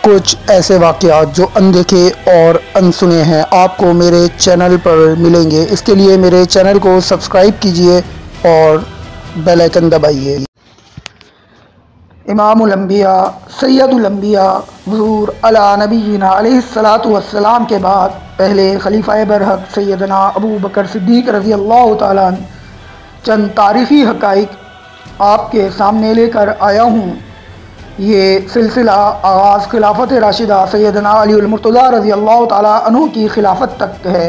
कुछ ऐसे वाक़यात जो अनदेखे और अनसुने हैं आपको मेरे चैनल पर मिलेंगे। इसके लिए मेरे चैनल को सब्सक्राइब कीजिए और बेल आइकन दबाइए। इमामुल अंबिया सैयदुल अंबिया हुज़ूर अला नबीना अलैहिस्सलातु वस्सलाम के बाद पहले खलीफा बरहक सैयदना अबू बकर सिद्दीक़ रज़ी अल्लाह ताला अन्हु चंद तारीख़ी हक़ाइक़ आपके सामने लेकर आया हूँ। ये सिलसिला आगाज़ खिलाफत राशिदा सैयदना अलीउल मुर्तज़ा रज़ी अल्लाह ताला अन्हु की खिलाफत तक है।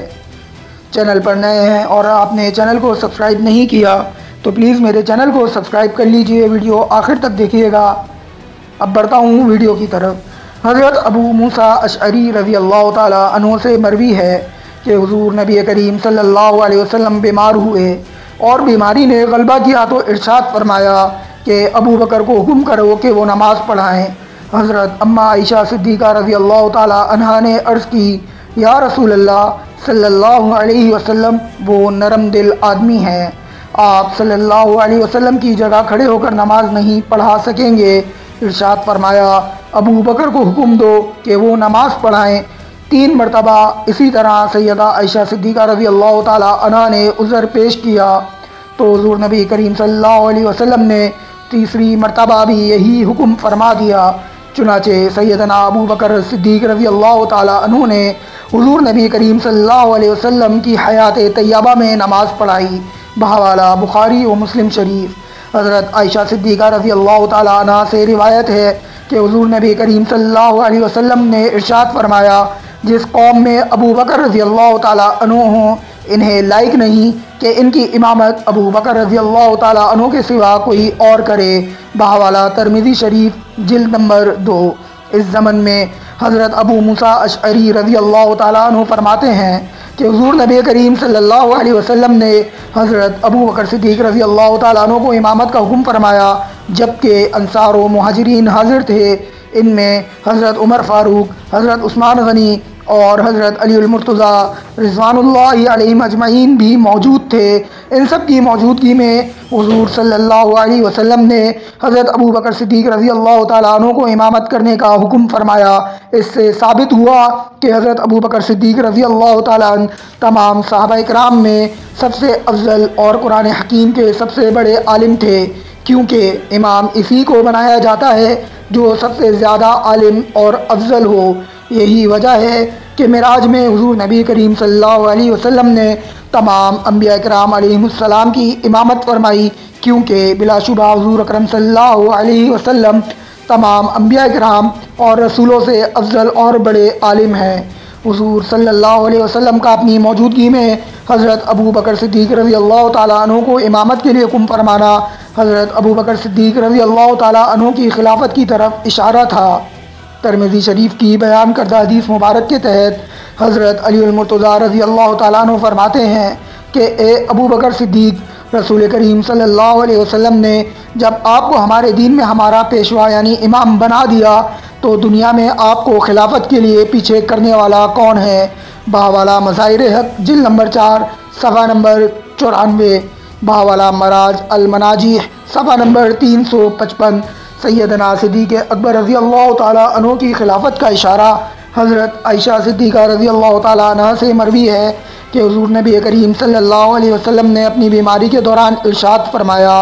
चैनल पर नए हैं और आपने चैनल को सब्सक्राइब नहीं किया तो प्लीज़ मेरे चैनल को सब्सक्राइब कर लीजिए। वीडियो आखिर तक देखिएगा। अब बढ़ता हूँ वीडियो की तरफ। हज़रत अबू मूसा अशअरी रज़ी अल्लाह ताला अन्हु से मरवी है कि हुज़ूर नबी करीम सल्लल्लाहु अलैहि वसल्लम बीमार हुए और बीमारी ने गलबा किया तो इरशाद फरमाया कि अबू बकर को हुक्म करो कि वो नमाज़ पढ़ाएँ। हज़रत अम्मा आयशा सिद्दीक़ा रज़ी अल्लाह ताला अन्हा ने अर्ज़ की, या रसूल अल्लाह सल्लल्लाहु अलैहि वसल्लम, वो नरम दिल आदमी हैं, आप सल्लल्लाहु अलैहि वसल्लम की जगह खड़े होकर नमाज नहीं पढ़ा सकेंगे। इरशाद फरमाया, अबू बकर को हुक्म दो कि वो नमाज़ पढ़ाएँ। 3 मरतबा इसी तरह सैयदा आयशा सिद्दीक़ा रज़ी अल्लाह ताला अन्हा ने उज़र पेश किया तो हुज़ूर नबी करीम सल्लल्लाहु अलैहि वसल्लम ने तीसरी मरतबा भी यही हुक्म फरमा दिया। चुनाचे सैयदना अबू बकर सिद्दीक़ रज़ी अल्लाह ताला अन्हु ने हुज़ूर नबी करीम सल्लल्लाहु अलैहि वसल्लम की हयात तैयबा में नमाज़ पढ़ाई। बहवाला बुखारी व मुस्लिम शरीफ। हज़रत आयशा सिद्दीक़ा रज़ी अल्लाह ताला अन्हा से रिवायत है कि हुज़ूर नबी करीम सल्लल्लाहु अलैहि वसल्लम ने इरशाद फरमाया, जिस कौम में अबू बकर रज़ी अल्लाह ताला अन्हु हों, इन्हें लायक नहीं कि इनकी इमामत अबू बकर रज़ी अल्लाह ताला अन्हु के सिवा कोई और करे। बहवाला तिरमिज़ी शरीफ जिल्द नंबर 2। इस ज़मन में हज़रत अबू मूसा अशअरी रज़ी अल्लाह ताला अन्हु फरमाते हैं कि हुज़ूर नबी करीम सल्लल्लाहु अलैहि वसल्लम ने हज़रत अबू बकर सिद्दीक़ रज़ी अल्लाह ताला अन्हु को इमामत का हुक्म फरमाया, जबकि अंसार व मुहाजिरीन हाज़िर थे। इनमें हज़रत उमर फ़ारूक, हज़रत उस्मान गनी और हज़रत अलीउल मुर्तज़ा रिज़वानुल्लाहि अलैहिम अजमईन भी मौजूद थे। इन सब की मौजूदगी में हुज़ूर सल्लल्लाहु अलैहि वसल्लम ने हज़रत अबू बकर सिद्दीक़ रज़ी अल्लाह ताला अन्हु को इमामत करने का हुक्म फरमाया। इससे साबित हुआ कि हज़रत अबू बकर सिद्दीक़ रज़ी अल्लाह ताला अन्हु तमाम सहाबाए किराम में सबसे अफजल और कुरान हकीम के सबसे बड़े आलिम थे, क्योंकि इमाम इसी को बनाया जाता है जो सबसे ज़्यादा आलिम और अफजल हो। यही वजह है कि मिराज में हुज़ूर नबी करीम सल्लल्लाहु अलैहि वसल्लम ने तमाम अंबिया किराम अलैहिमुस्सलाम की इमामत फरमाई, क्योंकि बिलाशुबा हुज़ूर अकरम सल्लल्लाहु अलैहि वसल्लम तमाम अंबिया किराम और रसूलों से अफजल और बड़े आलिम हैं। हुज़ूर सल्लल्लाहु अलैहि वसल्लम का अपनी मौजूदगी में हज़रत अबू बकर सिद्दीक़ रज़ी अल्लाह ताला अन्हु को इमामत के लिए हुक्म फरमाना हज़रत अबू बकर सिद्दीक़ रज़ी अल्लाह ताला अन्हु की खिलाफत की तरफ इशारा था। तिरमिज़ी शरीफ की बयान करदा हदीस मुबारक के तहत हज़रत अलीउल मुर्तज़ा रज़ी अल्लाह ताला अन्हु फरमाते हैं कि ए अबू बकर सिद्दीक़, रसूल करीम सल्लल्लाहु अलैहि वसल्लम ने जब आपको हमारे दीन में हमारा पेशवा यानी इमाम बना दिया तो दुनिया में आपको खिलाफत के लिए पीछे करने वाला कौन है। बहवाला मज़ाहिर हक़ जिल्द नंबर 4 सफ़ा नंबर 94। बहवाला मराज अल मनाजीह सफ़ा नंबर 355। सैयदना सिद्दीक़ अकबर रज़ी अल्लाह ताला अन्हु की खिलाफत का इशारा हज़रत आयशा सिद्दीक़ा रज़ी अल्लाह ताला अन्हा से मरवी है कि हुज़ूर नबी करीम सल्लल्लाहु अलैहि वसल्लम ने अपनी बीमारी के दौरान इरशाद फरमाया,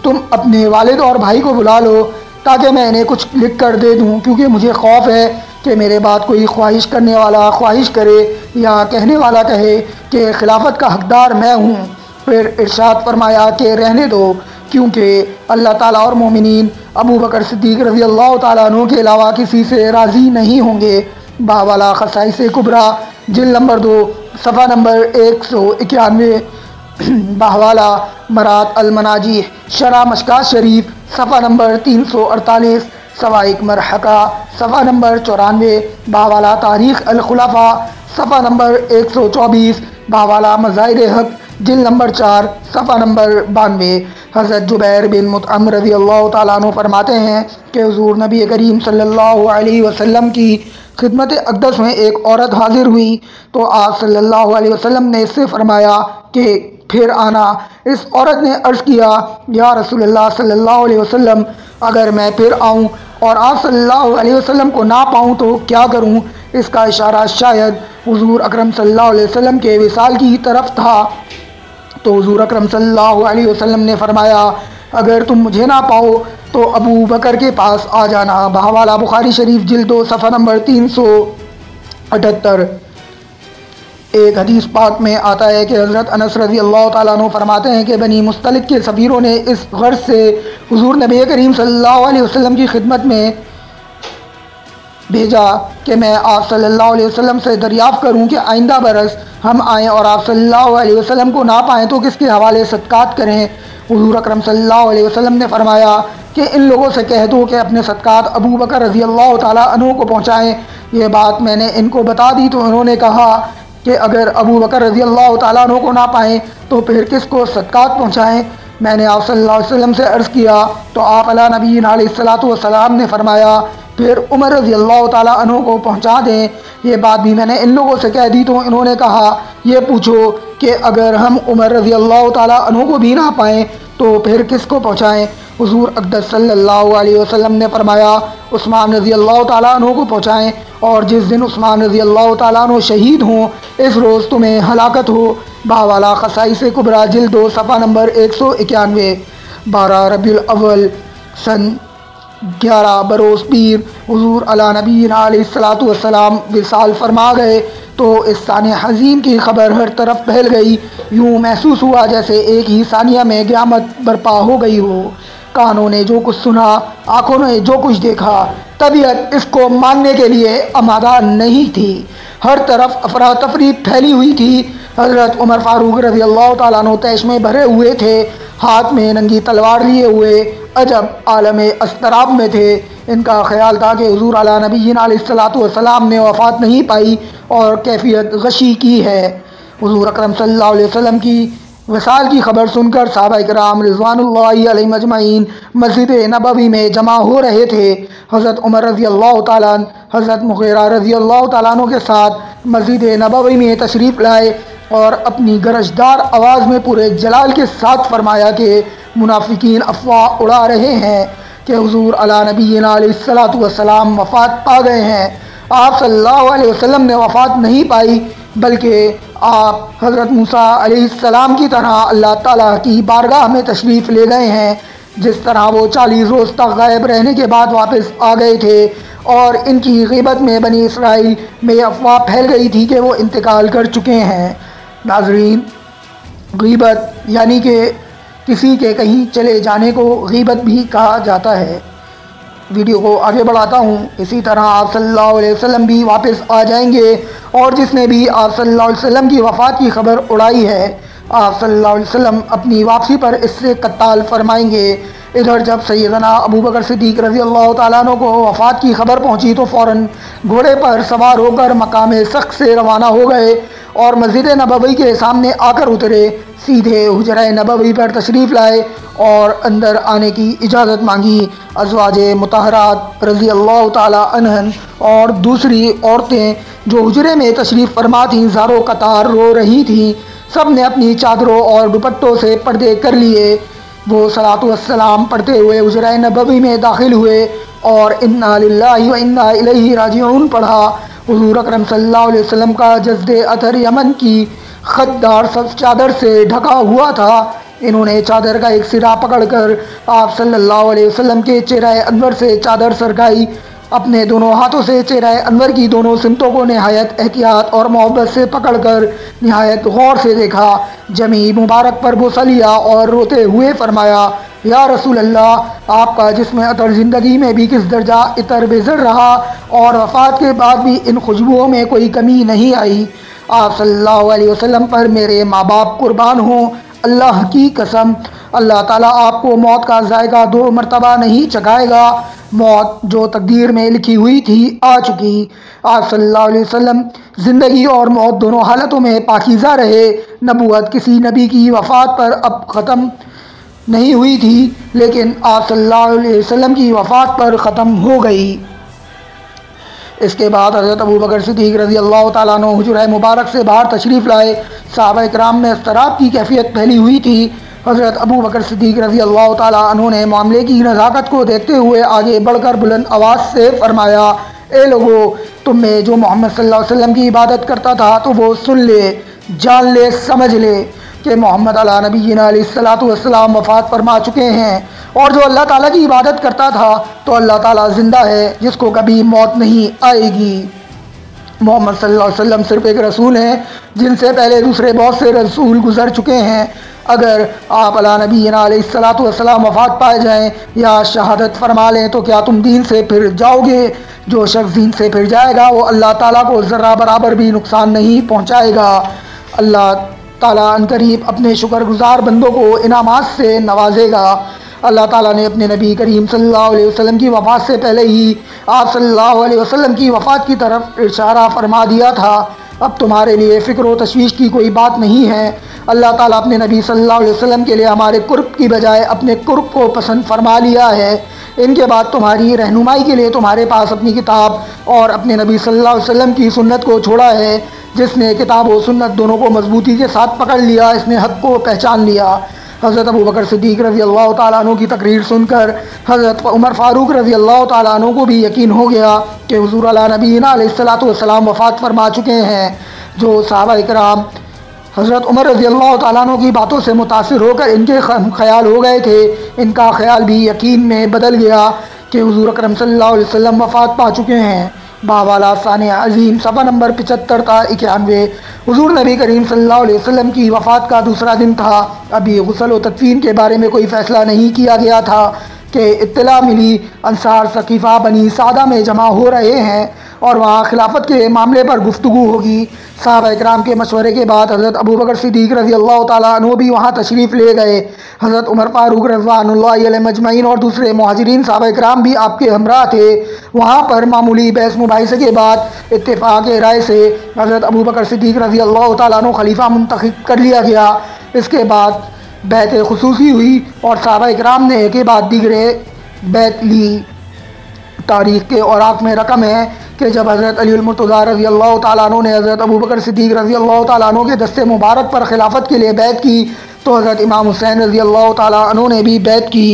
तुम अपने वालिद और भाई को बुला लो ताकि मैं इन्हें कुछ लिख कर दे दूँ, क्योंकि मुझे खौफ है कि मेरे बाद कोई ख्वाहिश करने वाला ख्वाहिश करे या कहने वाला कहे कि खिलाफत का हकदार मैं हूँ। फिर इरशाद फरमाया कि रहने दो, क्योंकि अल्लाह ताला और मोमिनीन अबू बकर सिद्दीक़ रज़ी अल्लाह ताला अन्हु के अलावा किसी से राज़ी नहीं होंगे। बहवाला ख़साइस कुबरा जिल्द नंबर 2 सफ़ा नंबर 191। बहवाला मरात अल मनाजीह शरा मशकात शरीफ सफ़ा नंबर 348। सवाइक मरहका सफ़ा नंबर 94। बहवाला तारीख़ अल खुलफ़ा सफ़ा नंबर 124। बहवाला मज़ाहिर हक़ जिल्द नंबर 4 सफ़ा नंबर 92। हज़रत जुबैर बिन मुतअम रज़ी अल्लाह ताला अन्हु फरमाते हैं कि हुज़ूर नबी करीम सल्लल्लाहु अलैहि वसल्लम की खिदमत अक़दस में एक औरत हाज़िर हुई तो आप सल्लल्लाहु अलैहि वसल्लम ने इससे फरमाया कि फिर आना। इस औरत ने अर्ज़ किया, या रसूलल्लाह सल्लल्लाहु अलैहि वसल्लम, अगर मैं फिर आऊँ और आप सल्लल्लाहु अलैहि वसल्लम को ना पाऊँ तो क्या करूँ। इसका इशारा शायद हुज़ूर अकरम सल्लल्लाहु अलैहि वसल्लम के विसाल की तरफ था। तो हुज़ूर अकरम सल्लल्लाहु अलैहि वसल्लम ने फरमाया, अगर तुम मुझे ना पाओ तो अबू बकर के पास आ जाना। बहवाला बुखारी शरीफ जिल्द 2 सफ़ा नंबर 378। एक हदीस पाक में आता है कि हज़रत अनस रज़ी अल्लाह ताला अन्हु फरमाते हैं कि बनी मुस्तलिक के सफ़ीरों ने इस गर्ज से हुज़ूर नबी करीम सल्लल्लाहु अलैहि वसल्लम की खिदमत में भेजा कि मैं आप सल्लल्लाहु अलैहि वसल्लम से दरियाफ़्त करूं कि आइंदा बरस हम आएँ और आप सल्लल्लाहु अलैहि वसल्लम को ना पाएँ तो किसके हवाले सदक़ात करें। हुज़ूर अकरम सल्लल्लाहु अलैहि वसल्लम ने फरमाया कि इन लोगों से कह दो कि अपने सदक़ात अबू बकर रज़ी अल्लाह ताला अन्हु को पहुँचाएँ। ये बात मैंने इनको बता दी तो उन्होंने कहा कि अगर अबू बकर रज़ी अल्लाह ताला अन्हु को ना पाएँ तो फिर किसको सदक़ात पहुँचाएँ। मैंने आप सल्लल्लाहु अलैहि वसल्लम से अर्ज़ किया तो आप अला नबीना अलैहिस्सलातु वस्सलाम ने फरमाया फिर उमर रज़ी अल्लाह ताला अन्हु को पहुँचा दें। ये बात भी मैंने इन लोगों से कह दी तो इन्होंने कहा ये पूछो कि अगर हम उमर रज़ी अल्लाह ताला अन्हु को भी ना पाएँ तो फिर किसको पहुँचाएँ। हुज़ूर अक़दस सल्लल्लाहु अलैहि वसल्लम ने फरमाया उस्मान रज़ी अल्लाह ताला अन्हु को पहुँचाएँ और जिस दिन उस्मान रज़ी अल्लाह ताला अन्हु शहीद हों इस रोज़ तुम्हें हलाकत हो। बावाला ख़साइस कुबरा जिल्द 2 सफ़ा नंबर 191। 12 रबीउल अव्वल सन 11 बरोज़ पीर हुज़ूर अला नबीना अलैहिस्सलातु वस्सलाम विसाल फरमा गए तो इस सानिया हज़ीम की खबर हर तरफ फैल गई। यूँ महसूस हुआ जैसे एक ही सानिया में क़यामत बर्पा हो गई हो। कानों ने जो कुछ सुना, आँखों ने जो कुछ देखा, तबीयत इसको मानने के लिए आमादा नहीं थी। हर तरफ अफरा तफरी फैली हुई थी। हज़रत उमर फ़ारूक रज़ी अल्लाह ताला अन्हु तैश में भरे हुए थे, हाथ में नंगी तलवार लिए हुए अजब आलम अस्तराब में थे। इनका ख्याल था कि हुज़ूर अला नबीना अलैहिस्सलातु वस्सलाम ने वफ़ात नहीं पाई और कैफियत गशी की है। हुज़ूर अकरम सल्लल्लाहु अलैहि वसल्लम की विसाल की खबर सुनकर सहाबा इकराम रिज़वानुल्लाहि अलैहिम अजमईन मस्जिद नबवी में जमा हो रहे थे। हज़रत उमर रज़ी अल्लाह ताला अन्हु हज़रत मुग़ीरा रज़ी अल्लाह ताला अन्हु के साथ मस्जिद नबवी में तशरीफ़ लाए और अपनी गरजदार आवाज़ में पूरे जलाल के साथ फरमाया कि मुनाफिकीन अफवाह उड़ा रहे हैं कि हुज़ूर अला नबीना अलैहिस्सलातु वस्सलाम वफ़ात पा गए हैं। आप सल्लल्लाहु अलैहि वसल्लम ने वफ़ात नहीं पाई बल्कि आप हज़रत मूसा अलैहिस्सलाम की तरह अल्लाह ताला की बारगाह में तशरीफ़ ले गए हैं। जिस तरह वो 40 रोज़ तक गायब रहने के बाद वापस आ गए थे और इनकी ग़ीबत में बनी इसराइल में अफवाह फैल गई थी कि वो इंतकाल कर चुके हैं। नाज़रीन, ग़ीबत यानी कि किसी के कहीं चले जाने को ग़ीबत भी कहा जाता है। वीडियो को आगे बढ़ाता हूँ। इसी तरह आप सल्लल्लाहु अलैहि वसल्लम भी वापस आ जाएंगे और जिसने भी आप सल्लल्लाहु अलैहि वसल्लम की वफ़ात की खबर उड़ाई है आप सल्लल्लाहु अलैहि वसल्लम अपनी वापसी पर इससे कत्ताल फरमाएंगे। इधर जब सैयदना अबू बकर सिद्दीक़ रज़ी अल्लाह ताला अन्हु को वफ़ात की खबर पहुँची तो फ़ौरन घोड़े पर सवार होकर मकाम सख्त से रवाना हो गए और मस्जिद नबवी के सामने आकर उतरे। सीधे हुजरा नबवी पर तशरीफ़ लाए और अंदर आने की इजाज़त मांगी। अज़वाजे मुतहरात रज़ी अल्लाह ताला अन्हन और दूसरी औरतें जो हुजरे में तशरीफ़ फरमा थीं ज़ारो कतार रो रही थीं। सब ने अपनी चादरों और दुपट्टों से पर्दे कर लिए। वो सलातु वस्सलाम पढ़ते हुए हुजरा नबवी में दाखिल हुए और इन्ना लिल्लाहि व इन्ना इलैहि राजिऊन पढ़ा। हुज़ूर अकरम सल्लल्लाहु अलैहि वसल्लम का जज़्दे अथर यमन की खद्दार सफ़ चादर से ढका हुआ था। इन्होंने चादर का एक सिरा पकड़कर आप सल्लल्लाहु अलैहि वसल्लम के चेहरे अनवर से चादर सरकाई। अपने दोनों हाथों से चेहरे अनवर की दोनों सिमतों को नहायत एहतियात और मोहब्बत से पकड़कर नहायत गौर से देखा। जमी मुबारक पर बुसा लिया और रोते हुए फरमाया, या रसूल अल्लाह, आपका जिस्म अतर ज़िंदगी में भी किस दर्जा इतर बेज़र रहा और वफ़ात के बाद भी इन खुशबुओं में कोई कमी नहीं आई। आप सल्लल्लाहु अलैहि वसल्लम पर मेरे माँ बाप कुर्बान हों। अल्लाह की कसम, अल्लाह ताला आपको मौत का जायका 2 मरतबा नहीं चखाएगा। मौत जो तकदीर में लिखी हुई थी आ चुकी। आप सल्लल्लाहु अलैहि वसल्लम ज़िंदगी और मौत दोनों हालतों में पाकीज़ा रहे। नबूवत किसी नबी की वफ़ात पर अब ख़त्म नहीं हुई थी लेकिन आप सल्लल्लाहु अलैहि वसल्लम की वफ़ात पर ख़त्म हो गई। इसके बाद हज़रत अबू बकर सिद्दीक़ रज़ी अल्लाह ताला अन्हु हुजरा मुबारक से बाहर तशरीफ़ लाए। सहाबा इकराम में इस्तराब की कैफियत फैली हुई थी। हज़रत अबू बकर सिद्दीक़ रज़ी अल्लाह ताला अन्हु ने मामले की नज़ाकत को देखते हुए आगे बढ़कर बुलंद आवाज़ से फरमाया, ए लोगो, तुम में जो मोहम्मद सल्लल्लाहु अलैहि वसल्लम की इबादत करता था तो वो सुन ले, जान ले, समझ ले कि मोहम्मद अला नबीना अलैहिस्सलातु वस्सलाम वफ़ात फरमा चुके हैं, और जो अल्लाह ताला की इबादत करता था तो अल्लाह ताला ज़िंदा है जिसको कभी मौत नहीं आएगी। मोहम्मद सल्लल्लाहु अलैहि वसल्लम सिर्फ़ एक रसूल हैं जिनसे पहले दूसरे बहुत से रसूल गुज़र चुके हैं। अगर आप अला नबीना अलैहिस्सलातु वस्सलाम वफ़ात पाए जाएँ या शहादत फरमा लें तो क्या तुम दीन से फिर जाओगे? जो शख्स दीन से फिर जाएगा वो अल्लाह ताला को ज़र्रा बराबर भी नुकसान नहीं पहुँचाएगा। अल्लाह ताला अनकरीब अपने शुक्रगुज़ार बंदों को इनामात से नवाजेगा। अल्लाह ताला ने अपने नबी करीम सल्लल्लाहु अलैहि वसल्लम की वफ़ात से पहले ही आप सल्लल्लाहु अलैहि वसल्लम की वफ़ात की तरफ इशारा फरमा दिया था। अब तुम्हारे लिए फ़िक्र व तशवीश की कोई बात नहीं है। अल्लाह ताला अपने नबी सल्लल्लाहु अलैहि वसल्लम के लिए हमारे कुर्ब की बजाय अपने कुर्ब को पसंद फरमा लिया है। इनके बाद तुम्हारी रहनुमाई के लिए तुम्हारे पास अपनी किताब और अपने नबी सल्लल्लाहु अलैहि वसल्लम की सुन्नत को छोड़ा है। जिसने किताब और सुन्नत दोनों को मजबूती के साथ पकड़ लिया, इसने हक़ को पहचान लिया। हज़रत अबू बकर सिद्दीक़ रज़ी अल्लाह ताला अन्हु की तकरीर सुनकर हज़रत उमर फ़ारूक रज़ी अल्लाह ताला अन्हु को भी यकीन हो गया कि हुज़ूर अला नबीना अलैहिस्सलातु वस्सलाम वफ़ात फरमा चुके हैं। जो सहाबा इकराम हज़रत उमर रज़ी अल्लाह ताला अन्हु की बातों से मुतासिर होकर इनके ख्याल हो गए थे, इनका ख्याल भी यकीन में बदल गया कि हुज़ूर अकरम सल्लल्लाहु अलैहि वसल्लम वफ़ात पा चुके हैं। बावाला साने अज़ीम सफ़ा नंबर 75 था 91। हुज़ूर नबी करीम सल्लल्लाहु अलैहि वसल्लम की वफ़ात का दूसरा दिन था। अभी गुस्ल व तदफ़ीन के बारे में कोई फ़ैसला नहीं किया गया था कि इत्तला मिली अंसार सकीफ़ा बनी सादा में जमा हो रहे हैं और वहाँ खिलाफत के मामले पर गुफ्तगू होगी। सहाबा इकराम के मशवरे के बाद हज़रत अबू बकर सिद्दीक़ रज़ी अल्लाह ताला अन्हु भी वहाँ तशरीफ़ ले गए। हज़रत उमर फ़ारूक रज़वानुल्लाहि अलैहि मजमईन और दूसरे मुहाजिरीन सहाबा इकराम भी आपके हमरा थे। वहाँ पर मामूली बहस मुबाहिसे के बाद इत्तेफ़ाक़ राय से हज़रत अबू बकर सिद्दीक़ रज़ी अल्लाह ताला अन्हु खलीफा मुंतखब कर लिया गया। इसके बाद बैत खुसूसी हुई और सहाबा इकराम ने एक के बाद दीगरे बैत ली। तारीख़ के औराक़ में रकम है कि जब हज़रत अली मुर्तज़ा रज़ी अल्लाह ताला अन्हु ने हज़रत अबू बकर सिद्दीक़ रज़ी अल्लाह ताला अन्हु के दस्ते मुबारक पर खिलाफत के लिए बैत की तो हज़रत इमाम हुसैन रज़ी अल्लाह ताला अन्हु ने भी बैत की।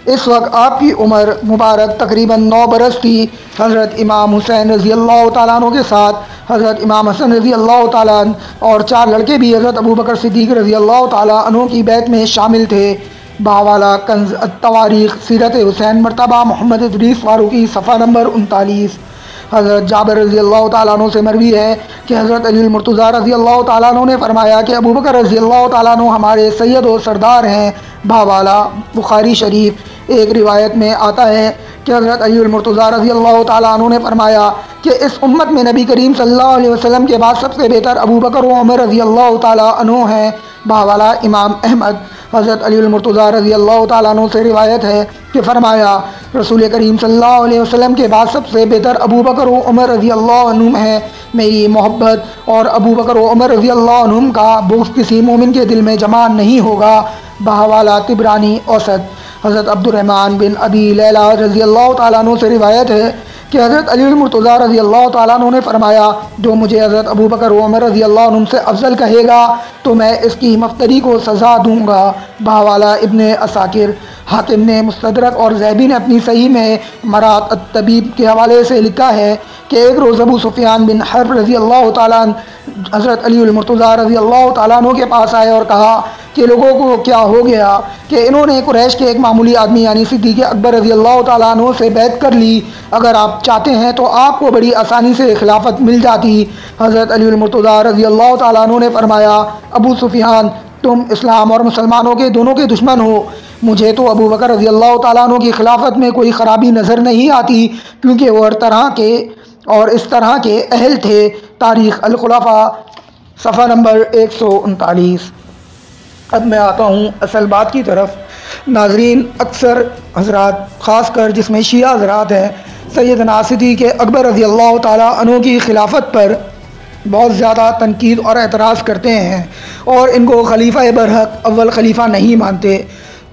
इस वक्त आपकी उम्र मुबारक तकरीबन 9 बरस थी। हज़रत इमाम हुसैन रज़ी अल्लाह ताला अन्हु के साथ हज़रत इमाम हसन रज़ी अल्लाह ताला अन्हु और 4 लड़के भी हज़रत अबू बकर सिद्दीक़ रज़ी अल्लाह ताला अन्हु की बैत में शामिल थे। बावाला कंज़ तवारीख़ सीरत हुसैन मरतबा मोहम्मद इदरीस फ़ारूकी सफ़ा नंबर 39। हज़रत जाबिर रज़ी अल्लाह ताला अन्हु से मरवी है कि हज़रत अली मुर्तज़ा रज़ी अल्लाह ताला अन्हु ने फरमाया कि अबू बकर रज़ी अल्लाह ताला अन्हु हमारे सैयद और सरदार हैं। बावाला बुखारी शरीफ एक रिवायत में आता है कि हज़रत अली मुर्तज़ा रज़ी अल्लाह ताला अन्हु ने फरमाया कि इस उम्मत में नबी करीम सल्लल्लाहु अलैहि वसल्लम के बाद सबसे बेहतर अबू बकर व उमर रज़ी अल्लाह ताला अन्हु हैं। बावाला इमाम अहमद हज़रत अली मुर्तज़ा रज़ी अल्लाह ताला अन्हु से रिवायत है कि फरमाया रसूल करीम सल्लल्लाहु अलैहि वसल्लम के बाद सबसे बेहतर अबू बकर व उमर रज़ी अल्लाह अन्हुम हैं। मेरी मोहब्बत और अबू बकर व उमर रज़ी अल्लाह अन्हुम का बुग़्ज़ किसी मोमिन के दिल में जमा नहीं होगा। बहवाला तिबरानी औसत हज़रत अब्दुर्रहमान बिन अबी लैला रज़ी अल्लाह ताला अन्हु से रिवायत है कि हज़रत अली मुर्तज़ा रज़ी अल्लाह ताला अन्हु ने फरमाया जो मुझे हज़रत अबू बकर व उमर रज़ी अल्लाह अन्हुम से अफजल कहेगा तो मैं इसकी मफ्तरी को सज़ा दूँगा। बहवाला इब्ने असाकिर हाकिम ने मुस्तदरक और ज़ैबी ने अपनी सही में मरात अत-तबीब के हवाले से लिखा है कि एक रोज़ अबू सुफियान बिन हर्ब रज़ी अल्लाह ताला हज़रत अली मुर्तज़ा रज़ी अल्लाह ताला अन्हु के पास आए और कहा कि लोगों को क्या हो गया कि इन्होंने कुरैश के एक मामूली आदमी यानी सिद्दीक़ अकबर रज़ी अल्लाह ताला अन्हु से बैत कर ली। अगर आप चाहते हैं तो आपको बड़ी आसानी से खिलाफत मिल जाती। हज़रत अली मुर्तज़ा रज़ी अल्लाह ताला अन्हु ने फरमाया अबू सुफियान तुम इस्लाम और मुसलमानों के दोनों के दुश्मन हो। मुझे तो अबू बकर रज़ी अल्लाह ताला अन्हु की खिलाफत में कोई ख़राबी नज़र नहीं आती क्योंकि वो हर तरह के और इस तरह के अहल थे। तारीख़ अल-खुलफ़ा सफ़ा नंबर 139। अब मैं आता हूँ असल बात की तरफ। नाज़रीन अक्सर हज़रात ख़ास कर जिसमें शिया हज़रात हैं सैयदना सिद्दीक़ अकबर रज़ी अल्लाह ताला अन्हु की खिलाफत पर बहुत ज़्यादा तनकीद और एतराज़ करते हैं और इनको खलीफा बरहक अव्वल खलीफा नहीं मानते।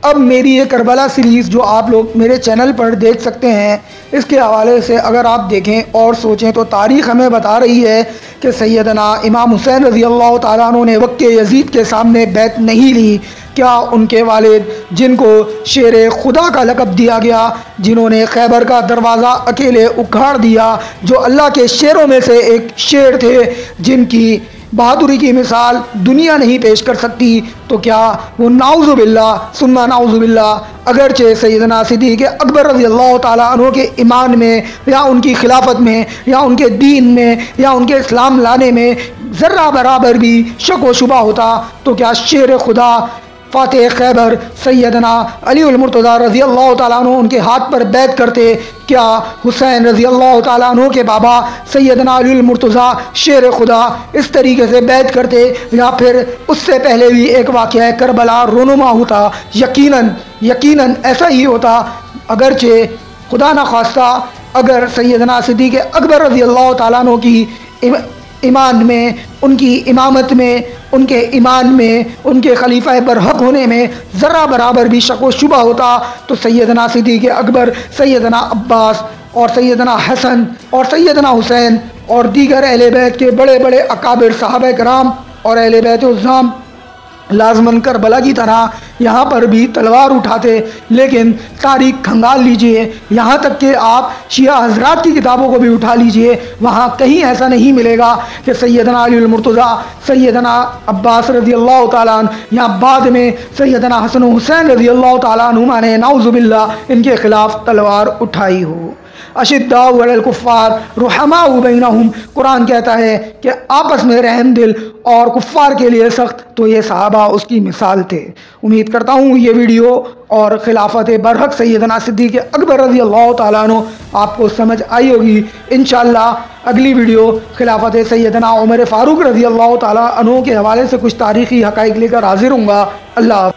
अब मेरी ये करबला सीरीज़ जो आप लोग मेरे चैनल पर देख सकते हैं इसके हवाले से अगर आप देखें और सोचें तो तारीख़ हमें बता रही है कि सैयदना इमाम हुसैन रज़ी अल्लाह ताला अन्हु ने वक्त यज़ीद के सामने बैत नहीं ली। क्या उनके वालिद जिनको शेर खुदा का लक़ब दिया गया, जिन्होंने खैबर का दरवाज़ा अकेले उखाड़ दिया, जो अल्लाह के शेरों में से एक शेर थे, जिनकी बहादुरी की मिसाल दुनिया नहीं पेश कर सकती, तो क्या वो नाउज़ुबिल्लाह सुम्मा नाउज़ुबिल्लाह अगरचे सैयदना सिद्दीक़ अकबर रज़ियल्लाहु ताला अन्हु के ईमान में या उनकी खिलाफत में या उनके दीन में या उनके इस्लाम लाने में ज़र्रा बराबर भी शक व शुबा होता, तो क्या शेर खुदा फ़ातिह खैबर सैयदना अली उल मुर्तज़ा रज़ियल्लाहु ताला अन्हु उनके हाथ पर बैत करते? क्या हुसैन रज़ियल्लाहु ताला अन्हु के बाबा सैयदना अली उल मुर्तज़ा शेर खुदा इस तरीके से बैत करते? या फिर उससे पहले भी एक वाक़या करबला रोनुमा होता? यकीनन ऐसा ही होता, अगरचे खुदा न खास्ता अगर सैयदना सिद्दीक़ अकबर रज़ियल्लाहु ताला अन्हु की ईमान में, उनकी इमामत में, उनके ईमान में, उनके खलीफा बरहक होने में ज़र्रा बराबर भी शक व शुबा होता, तो सैयदना सिद्दीक़ अकबर, सैयदना अब्बास और सैयदना हसन और सैयदना हुसैन और दीगर अहले बैत के बड़े बड़े अकाबिर सहाबा कराम और अहले बैत उज़्ज़ाम लाजमन करबला की तरह यहाँ पर भी तलवार उठाते। लेकिन तारीख़ खंगाल लीजिए, यहाँ तक कि आप शिया हज़रात की किताबों को भी उठा लीजिए, वहाँ कहीं ऐसा नहीं मिलेगा कि सैयदना अली उल मुर्तज़ा, सैयदना अब्बास रज़ियल्लाहु ताला अन्हु या बाद में सैयदना हसन हुसैन रज़ियल्लाहु ताला अन्हुमा ने नाउज़ुबिल्लाह इनके ख़िलाफ़ तलवार उठाई हो। अशिद्दाउ अलल कुफ़्फ़ार रुहमाउ बैनहुम, कुरान कहता है कि आपस में रहम दिल और कुफ़्फ़ार के लिए सख्त, तो ये सहाबा उसकी मिसाल थे। उम्मीद करता हूँ ये वीडियो और खिलाफत बरहक सैयदना सिद्दीक़ अकबर रज़ियल्लाहु ताला अन्हु आपको समझ आई होगी। इंशाअल्लाह अगली वीडियो खिलाफत सैयदना उमर फ़ारूक रज़ियल्लाहु ताला अन्हु के हवाले से कुछ तारीख़ी हक़ाइक़ लेकर हाज़िर हूँगा। अल्लाह।